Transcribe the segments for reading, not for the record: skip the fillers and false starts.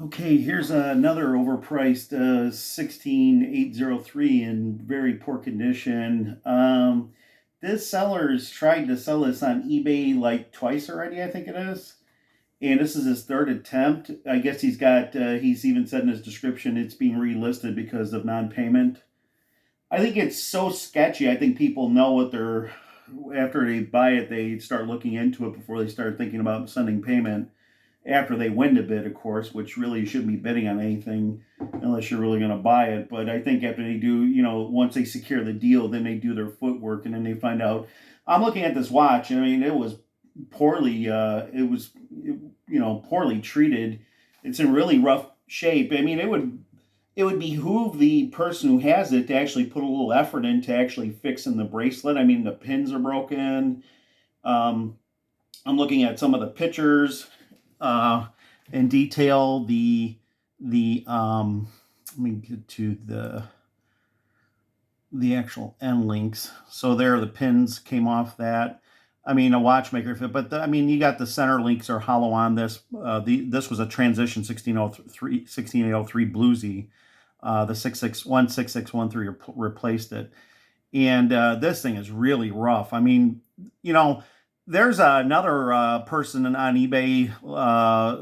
Okay, here's another overpriced 16803 in very poor condition. This seller's tried to sell this on eBay like twice already, I think it is. And this is his third attempt. I guess he's even said in his description it's being relisted because of non payment. I think it's so sketchy. I think people know what they're, after they buy it, they start looking into it before they start thinking about sending payment after they win the bid, of course, which really you shouldn't be bidding on anything unless you're really going to buy it. But I think after they do, once they secure the deal, then they do their footwork and then they find out. I'm looking at this watch. I mean, it was poorly, poorly treated. It's in really rough shape. I mean, it would behoove the person who has it to actually put a little effort into actually fixing the bracelet. I mean, the pins are broken. Um, I'm looking at some of the pictures uh, in detail. The let me get to the actual end links. So there, the pins came off that. I mean, a watchmaker fit, but I mean, you got the center links are hollow on this. This was a transition 16803 Bluesy. The 16613 replaced it, and this thing is really rough. I mean, you know, there's another person on eBay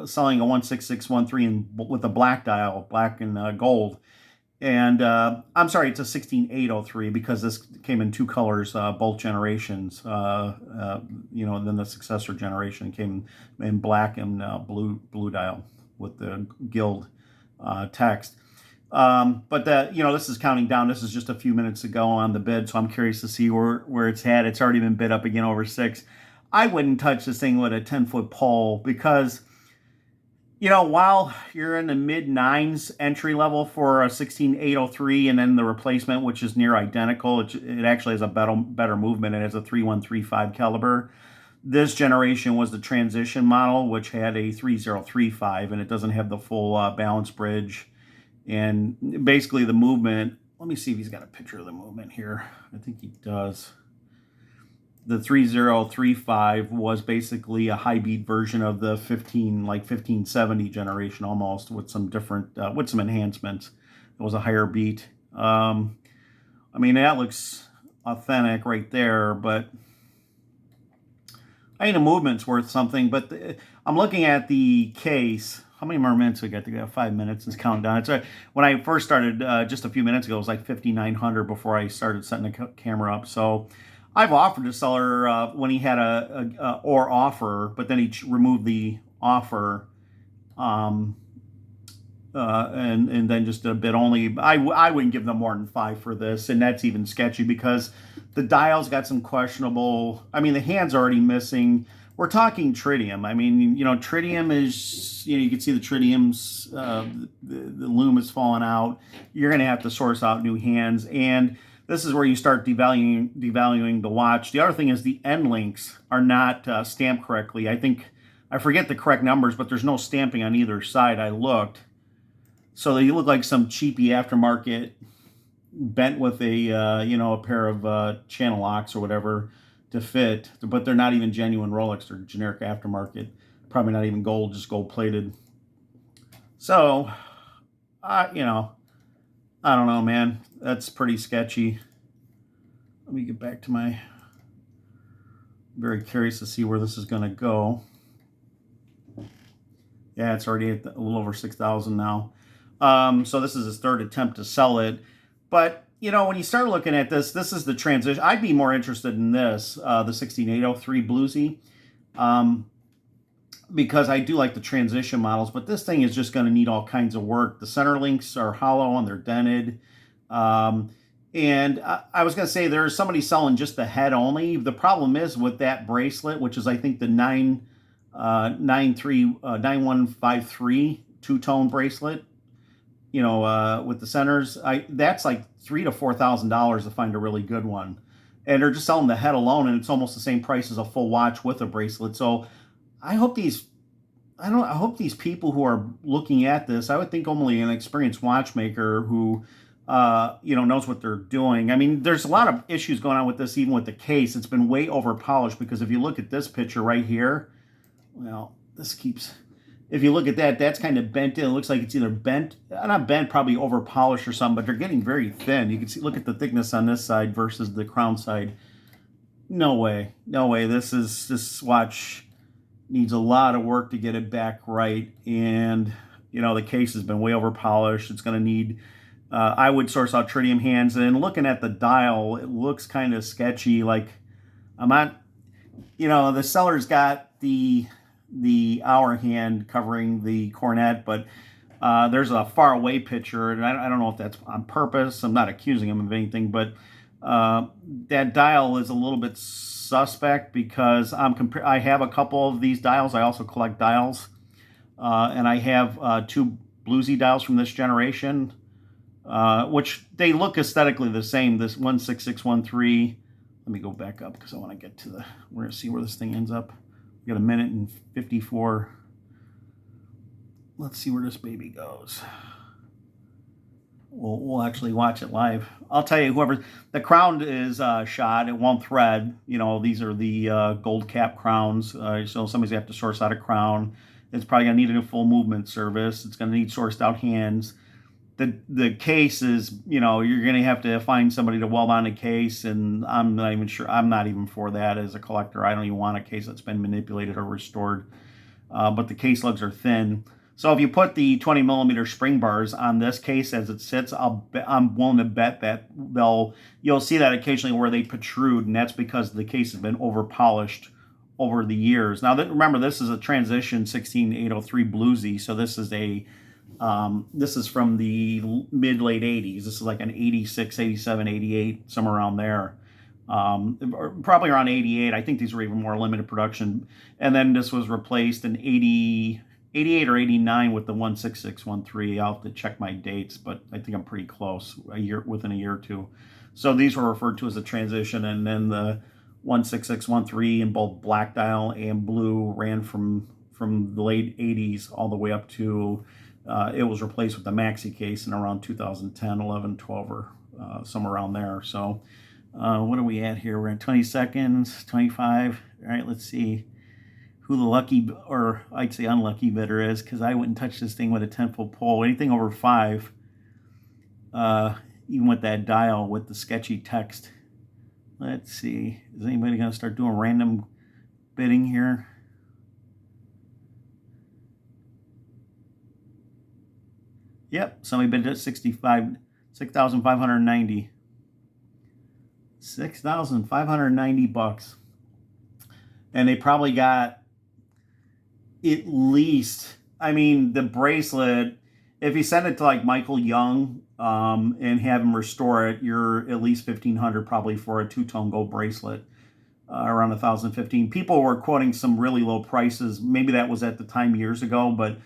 selling a 16613 with a black dial, black and gold. And I'm sorry, it's a 16803 because this came in two colors, both generations. And then the successor generation came in black and blue dial with the guild text. But this is counting down. This is just a few minutes ago on the bid, so I'm curious to see where it's at. It's already been bid up again over six. I wouldn't touch this thing with a 10-foot pole because while you're in the mid nines entry level for a 16803 and then the replacement, which is near identical, it actually has a better movement. It has a 3135 caliber. This generation was the transition model, which had a 3035, and it doesn't have the full balance bridge. And basically, the movement. Let me see if he's got a picture of the movement here. I think he does. The 3035 was basically a high beat version of the 1570 generation, almost with some different with some enhancements. It was a higher beat. I mean, that looks authentic right there, but I think the movement's worth something. But I'm looking at the case. How many more minutes we got? To go? 5 minutes. It's counting down. When I first started just a few minutes ago, it was like 5,900 before I started setting the camera up. So I've offered the seller when he had a or offer, but then he removed the offer, and then just a bit only. I wouldn't give them more than five for this, and that's even sketchy because the dial's got some questionable. I mean, the hand's already missing. We're talking tritium. I mean, tritium is, you can see the tritium's, the loom is falling out. You're going to have to source out new hands. And this is where you start devaluing the watch. The other thing is the end links are not stamped correctly. I forget the correct numbers, but there's no stamping on either side. I looked. So they look like some cheapy aftermarket bent with a pair of channel locks or whatever to fit, but they're not even genuine Rolex. They're generic aftermarket, probably not even gold, just gold plated. So, I don't know, man. That's pretty sketchy. Let me get back to my. Very curious to see where this is going to go. Yeah, it's already at a little over 6,000 now. So this is his third attempt to sell it. But, when you start looking at this is the transition. I'd be more interested in this, the 16803 Bluesy, because I do like the transition models. But this thing is just going to need all kinds of work. The center links are hollow and they're dented. And I was going to say there's somebody selling just the head only. The problem is with that bracelet, which is I think the 9153 two-tone bracelet, with the centers, that's like $3,000 to $4,000 to find a really good one, and they're just selling the head alone, and it's almost the same price as a full watch with a bracelet. So I hope these people who are looking at this, I would think only an experienced watchmaker who knows what they're doing. I mean, there's a lot of issues going on with this, even with the case. It's been way over polished because if you look at this picture right here, well, if you look at that, that's kind of bent in. It looks like it's either bent, not bent, probably over polished or something, but they're getting very thin. You can see, look at the thickness on this side versus the crown side. No way, no way. This watch needs a lot of work to get it back right, and the case has been way over polished. It's going to need. I would source out tritium hands, and looking at the dial, it looks kind of sketchy. Like I'm not, the seller's got the hour hand covering the cornet, but there's a far away picture, and I don't know if that's on purpose. I'm not accusing him of anything, but that dial is a little bit suspect because I have a couple of these dials. I also collect dials, and I have two Bluesy dials from this generation, which they look aesthetically the same. This 16613. Let me go back up because I want to get to we're going to see where this thing ends up. We got a minute and 54. Let's see where this baby goes. We'll actually watch it live. I'll tell you, the crown is shot. It won't thread. These are the gold cap crowns. So somebody's going to have to source out a crown. It's probably going to need a full movement service. It's going to need sourced out hands. The case is, you're going to have to find somebody to weld on a case, and I'm not even sure. I'm not even for that as a collector. I don't even want a case that's been manipulated or restored. But the case lugs are thin. So if you put the 20 millimeter spring bars on this case as it sits, I'm willing to bet that you'll see that occasionally where they protrude, and that's because the case has been over polished over the years. Now, remember, this is a transition 16803 Bluesy, so this is from the mid-late 80s. This is like an 86, 87, 88, somewhere around there. Probably around 88. I think these were even more limited production. And then this was replaced in 88 or 89 with the 16613. I'll have to check my dates, but I think I'm pretty close, within a year or two. So these were referred to as a transition, and then the 16613 in both black dial and blue ran from the late 80s all the way up to it was replaced with the maxi case in around 2010, 11, 12, or somewhere around there. So what are we at here? We're at 20 seconds, 25. All right, let's see who the lucky, or I'd say unlucky bidder is, because I wouldn't touch this thing with a 10-foot pole. Anything over 5, even with that dial with the sketchy text. Let's see. Is anybody going to start doing random bidding here? Yep, somebody bid at 6,590. 6,590 bucks. And they probably got at least, the bracelet, if you send it to like Michael Young and have him restore it, you're at least $1,500 probably for a two-tone gold bracelet, around 1,015. People were quoting some really low prices. Maybe that was at the time years ago, but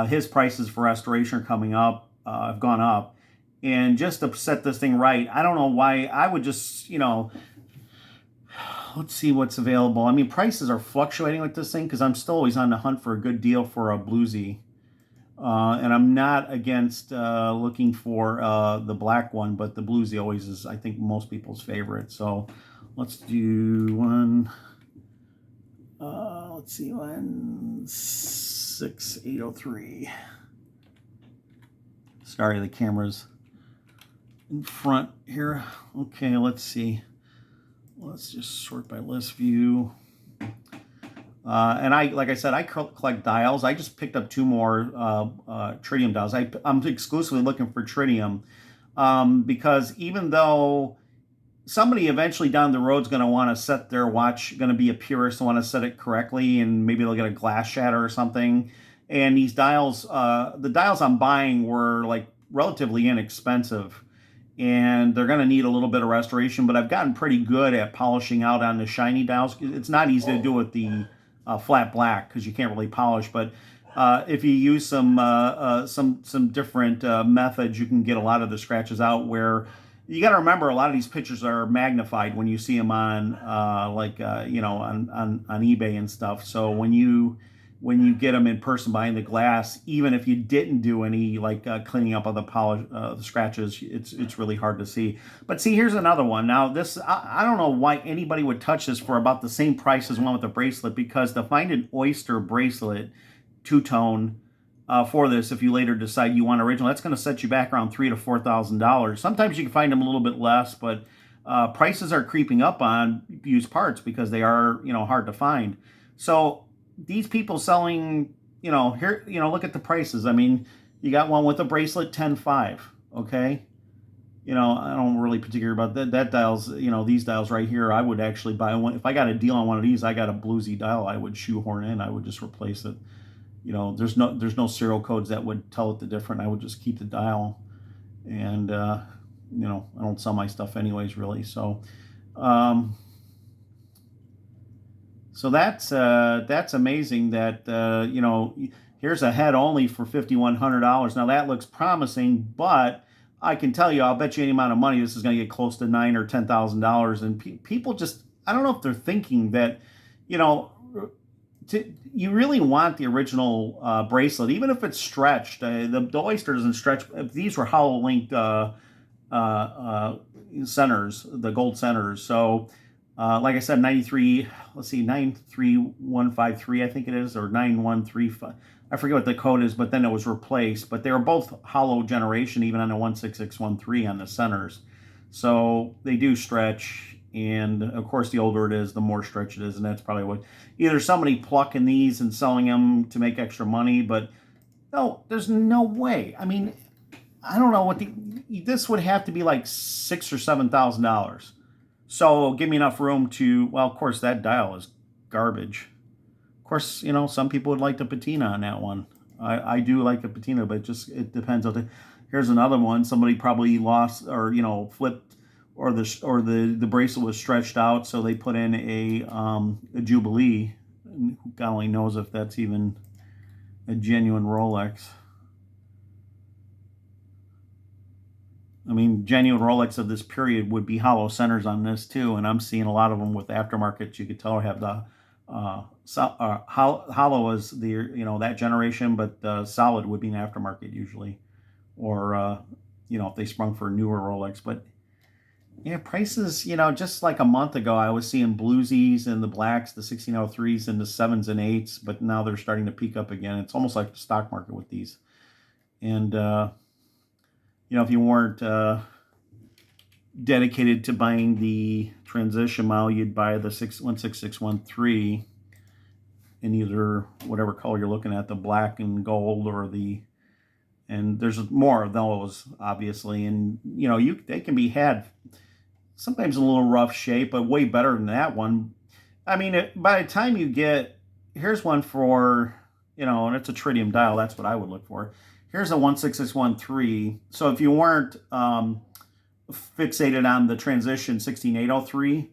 his prices for restoration are coming up, have gone up. And just to set this thing right, I don't know why. I would just, let's see what's available. Prices are fluctuating with this thing because I'm still always on the hunt for a good deal for a Bluesy. And I'm not against looking for the black one, but the Bluesy always is, I think, most people's favorite. So let's do one. Let's see, 16803. Sorry, the camera's in front here. Okay, let's see. Let's just sort by list view. And like I said, I collect dials. I just picked up 2 more tritium dials. I'm exclusively looking for tritium because even though somebody eventually down the road is going to want to set their watch, going to be a purist, want to set it correctly, and maybe they'll get a glass shatter or something. And these dials, the dials I'm buying were like relatively inexpensive, and they're going to need a little bit of restoration, but I've gotten pretty good at polishing out on the shiny dials. It's not easy to do with the flat black because you can't really polish, but if you use some different methods, you can get a lot of the scratches out. Where you got to remember, a lot of these pictures are magnified when you see them on on eBay and stuff. So when you get them in person behind the glass, even if you didn't do any cleaning up of the the scratches, it's really hard to see. But see, here's another one. Now this, I don't know why anybody would touch this for about the same price as one with a bracelet, because to find an oyster bracelet two-tone for this. If you later decide you want original, that's going to set you back around $3,000 to $4,000. Sometimes you can find them a little bit less, but prices are creeping up on used parts because they are, hard to find. So these people selling, here, look at the prices. I mean, you got one with a bracelet, 10.5. Okay. I don't really particular about that dials, these dials right here. I would actually buy one. If I got a deal on one of these, I got a Bluesy dial, I would shoehorn in. I would just replace it. There's no serial codes that would tell it the different. I would just keep the dial, and I don't sell my stuff anyways, really. So, so that's amazing. That here's a head only for $5,100. Now that looks promising, but I can tell you, I'll bet you any amount of money this is going to get close to $9,000 or $10,000. And people just, I don't know if they're thinking that, you really want the original bracelet, even if it's stretched. The oyster doesn't stretch. If these were hollow linked centers, the gold centers. So, like I said, 93. Let's see, 93153, I think it is, or 9135. I forget what the code is, but then it was replaced. But they were both hollow generation, even on the 16613 on the centers. So they do stretch, and of course, the older it is, the more stretch it is, and that's probably what either somebody plucking these and selling them to make extra money. But no, there's no way. I mean, I don't know what this would have to be like $6,000 or $7,000. So give me enough room to. Well, of course, that dial is garbage. Of course, some people would like the patina on that one. I do like the patina, but it depends on the. Here's another one. Somebody probably lost or flipped, or the bracelet was stretched out, so they put in a Jubilee. God only knows if that's even a genuine Rolex. I mean, genuine Rolex of this period would be hollow centers on this too, and I'm seeing a lot of them with aftermarket. You could tell have the hollow is the that generation, but solid would be an aftermarket usually, or if they sprung for a newer Rolex. But yeah, prices, just like a month ago, I was seeing Bluesies and the blacks, the 1603s and the 7s and 8s, but now they're starting to peak up again. It's almost like the stock market with these. And if you weren't dedicated to buying the transition model, you'd buy the 16613 in either whatever color you're looking at, the black and gold or and there's more of those, obviously. And, they can be had sometimes in a little rough shape, but way better than that one. I mean, by the time you here's one for, and it's a tritium dial. That's what I would look for. Here's a 16613. So if you weren't fixated on the transition 16803,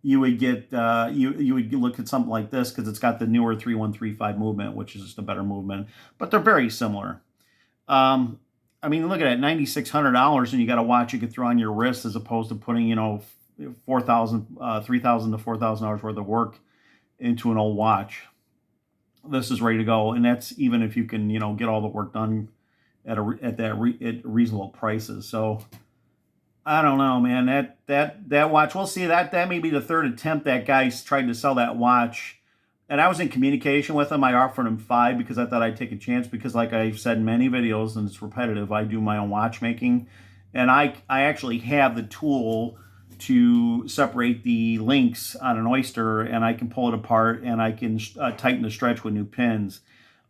you would get you would look at something like this because it's got the newer 3135 movement, which is just a better movement, but they're very similar. I mean, look at it, $9,600, and you got a watch you could throw on your wrist as opposed to putting $3,000 to $4,000 worth of work into an old watch. This is ready to go, and that's even if you can get all the work done at reasonable prices. So I don't know, man. That watch, we'll see. That may be the third attempt that guy's tried to sell that watch. And I was in communication with him. I offered him 5 because I thought I'd take a chance because, like I've said in many videos, and it's repetitive, I do my own watchmaking. And I actually have the tool to separate the links on an oyster, and I can pull it apart, and I can tighten the stretch with new pins.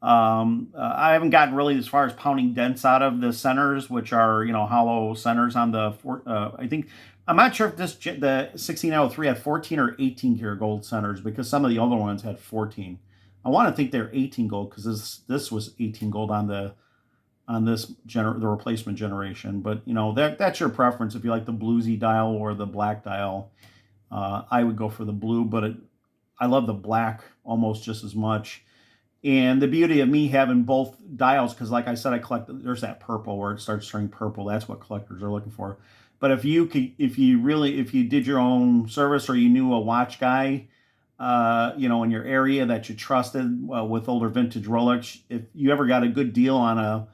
I haven't gotten really as far as pounding dents out of the centers, which are hollow centers on the. I'm not sure if the 1603 had 14 or 18 karat gold centers because some of the other ones had 14. I want to think they're 18 gold because this was 18 gold on the replacement generation. But that's your preference. If you like the Bluesy dial or the black dial, I would go for the blue. But I love the black almost just as much. And the beauty of me having both dials, because like I said, I collect. There's that purple where it starts turning purple. That's what collectors are looking for. But if you did your own service or you knew a watch guy, in your area that you trusted with older vintage Rolex, if you ever got a good deal on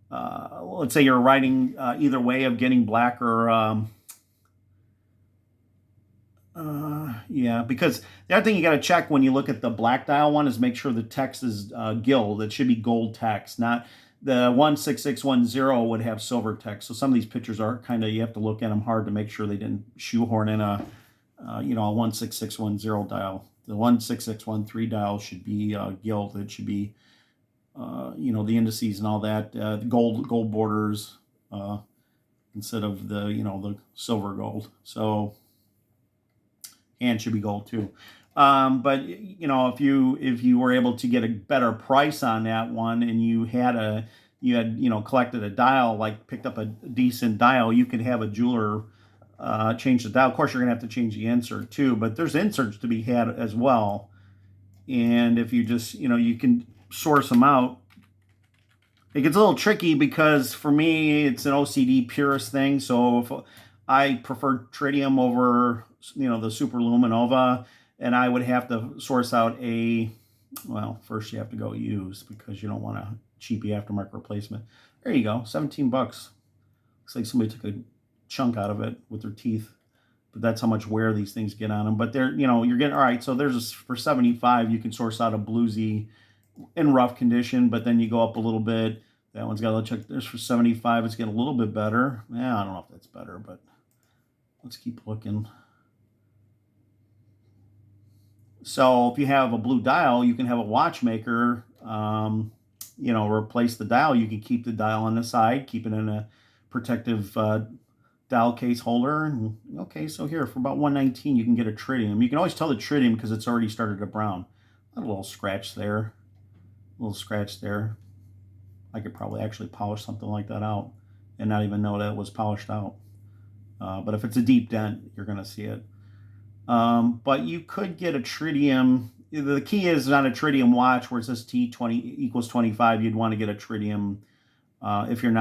let's say you're riding either way of getting black or Yeah, because the other thing you got to check when you look at the black dial one is make sure the text is gilt. It should be gold text, not the 16610 would have silver text. So some of these pictures are kind of, you have to look at them hard to make sure they didn't shoehorn in a 16610 dial. The 16613 dial should be gilt. It should be the indices and all that, the gold borders instead of the silver gold. So, and should be gold too. But if you were able to get a better price on that one, and you had collected a dial, like picked up a decent dial, you could have a jeweler change the dial. Of course, you're gonna have to change the insert too, but there's inserts to be had as well. And if you just you can source them out. It gets a little tricky because for me it's an OCD purist thing. So if I prefer tritium over the Super Luminova, and I would have to source out first you have to go used because you don't want a cheapy aftermarket replacement. There you go, 17 bucks. Looks like somebody took a chunk out of it with their teeth, but that's how much wear these things get on them. But they're you're getting, all right, so for 75 you can source out a Bluesy in rough condition, but then you go up a little bit. That one's got a little check. There's for 75. It's getting a little bit better. Yeah, I don't know if that's better, but let's keep looking. So if you have a blue dial, you can have a watchmaker, replace the dial. You can keep the dial on the side, keep it in a protective dial case holder. And, okay, so here for about $119, you can get a tritium. You can always tell the tritium because it's already started to brown. A little scratch there. A little scratch there. I could probably actually polish something like that out and not even know that it was polished out. But if it's a deep dent, you're going to see it. But you could get a tritium. The key is on a tritium watch where it says T20 equals 25. You'd want to get a tritium if you're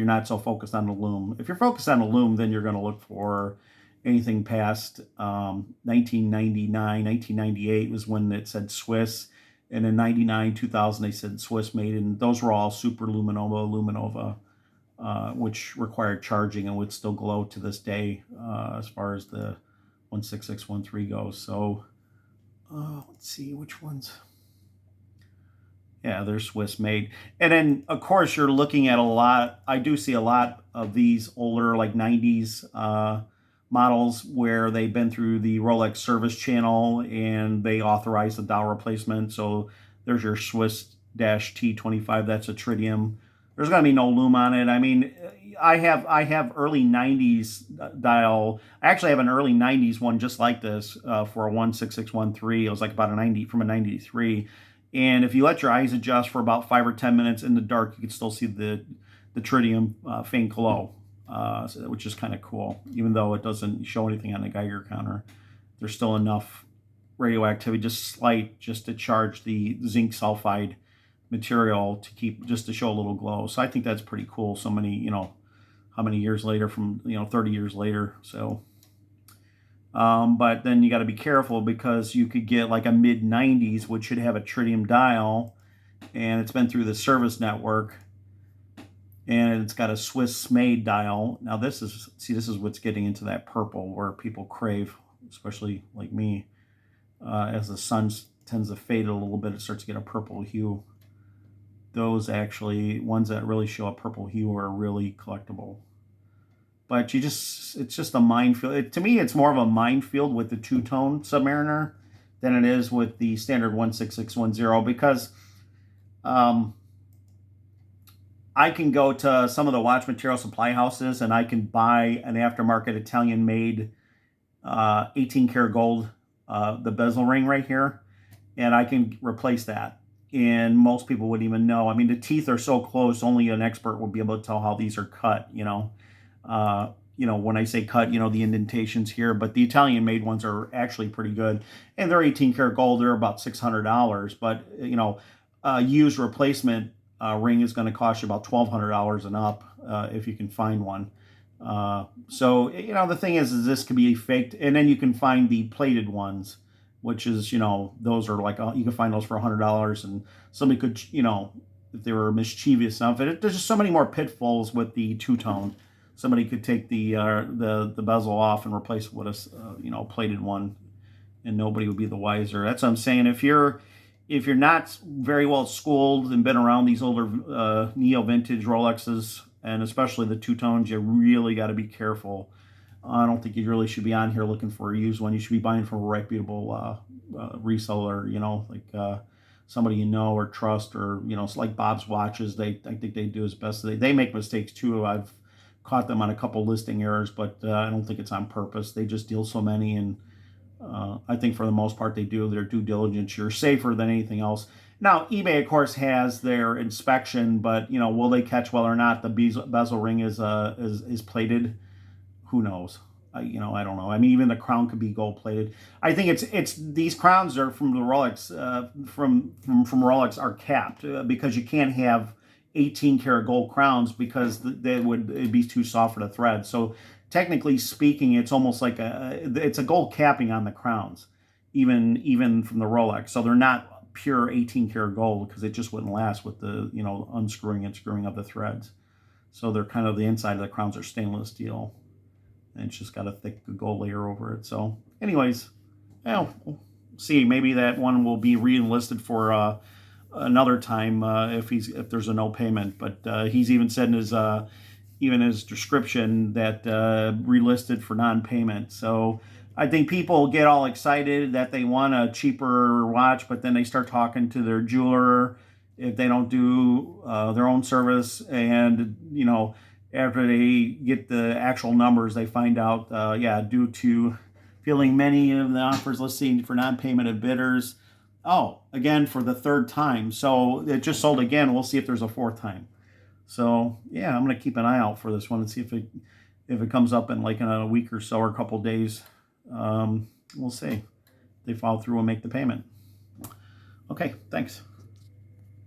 not so focused on the lume. If you're focused on the lume, then you're going to look for anything past 1999, 1998 was when it said Swiss. And in 99, 2000, they said Swiss made, and those were all Super Luminova, which required charging and would still glow to this day as far as the 16613 goes. So let's see which ones. Yeah, they're Swiss made. And then, of course, you're looking at a lot. I do see a lot of these older, like 90s models where they've been through the Rolex service channel and they authorize the dial replacement. So there's your Swiss-T25. That's a tritium. There's going to be no lume on it. I mean, I have early 90s dial. I actually have an early 90s one just like this for a 16613. It was like about from a 93. And if you let your eyes adjust for about 5 or 10 minutes in the dark, you can still see the tritium faint glow, which is kind of cool. Even though it doesn't show anything on the Geiger counter, there's still enough radioactivity, just to charge the zinc sulfide material to show a little glow. So I think that's pretty cool. So many, how many years later, from 30 years later. So but then you got to be careful because you could get like a mid 90s which should have a tritium dial, and it's been through the service network, and it's got a Swiss made dial. Now this is what's getting into that purple where people crave, especially like me. As the sun tends to fade a little bit, it starts to get a purple hue. Those actually, ones that really show a purple hue are really collectible. But it's just a minefield. To me, it's more of a minefield with the two-tone Submariner than it is with the standard 16610, because I can go to some of the watch material supply houses and I can buy an aftermarket Italian-made 18 karat gold, the bezel ring right here, and I can replace that. And most people wouldn't even know. I mean, the teeth are so close, only an expert would be able to tell how these are cut, when I say cut, the indentations here, but the Italian made ones are actually pretty good, and they're 18 karat gold. They're about $600, but used replacement ring is going to cost you about $1,200 and up if you can find one. So the thing is this could be faked, and then you can find the plated ones, which is those are like you can find those for $100, and somebody could if they were mischievous enough. There's just so many more pitfalls with the two-tone. somebody could take the bezel off and replace it with a plated one, and nobody would be the wiser. That's what I'm saying. If you're not very well schooled and been around these older neo vintage Rolexes, and especially the two tones, you really got to be careful. I don't think you really should be on here looking for a used one. You should be buying from a reputable reseller, like somebody you know or trust, or it's like Bob's Watches. I think they do as best they make mistakes too. I've caught them on a couple listing errors, but I don't think it's on purpose. They just deal so many, and I think for the most part they do their due diligence. You're safer than anything else. Now, eBay, of course, has their inspection, but will they catch whether or not the bezel ring is plated? Who knows? I don't know. I mean, even the crown could be gold plated. I think it's these crowns are from the Rolex, from Rolex are capped because you can't have 18 karat gold crowns because it'd be too soft for the thread. So technically speaking, it's almost like it's a gold capping on the crowns, even from the Rolex. So they're not pure 18 karat gold because it just wouldn't last with the unscrewing and screwing of the threads. So they're kind of the inside of the crowns are stainless steel, and it's just got a thick gold layer over it. So anyways, we'll see. Maybe that one will be re-enlisted for another time if there's a no payment. But he's even said in his description that relisted for non-payment. So I think people get all excited that they want a cheaper watch, but then they start talking to their jeweler if they don't do their own service, and after they get the actual numbers, they find out, due to feeling many of the offers listed for non-payment of bidders. Oh, again, for the third time. So it just sold again. We'll see if there's a fourth time. So yeah, I'm going to keep an eye out for this one and see if it comes up in a week or so or a couple days. We'll see. They follow through and make the payment. Okay, thanks.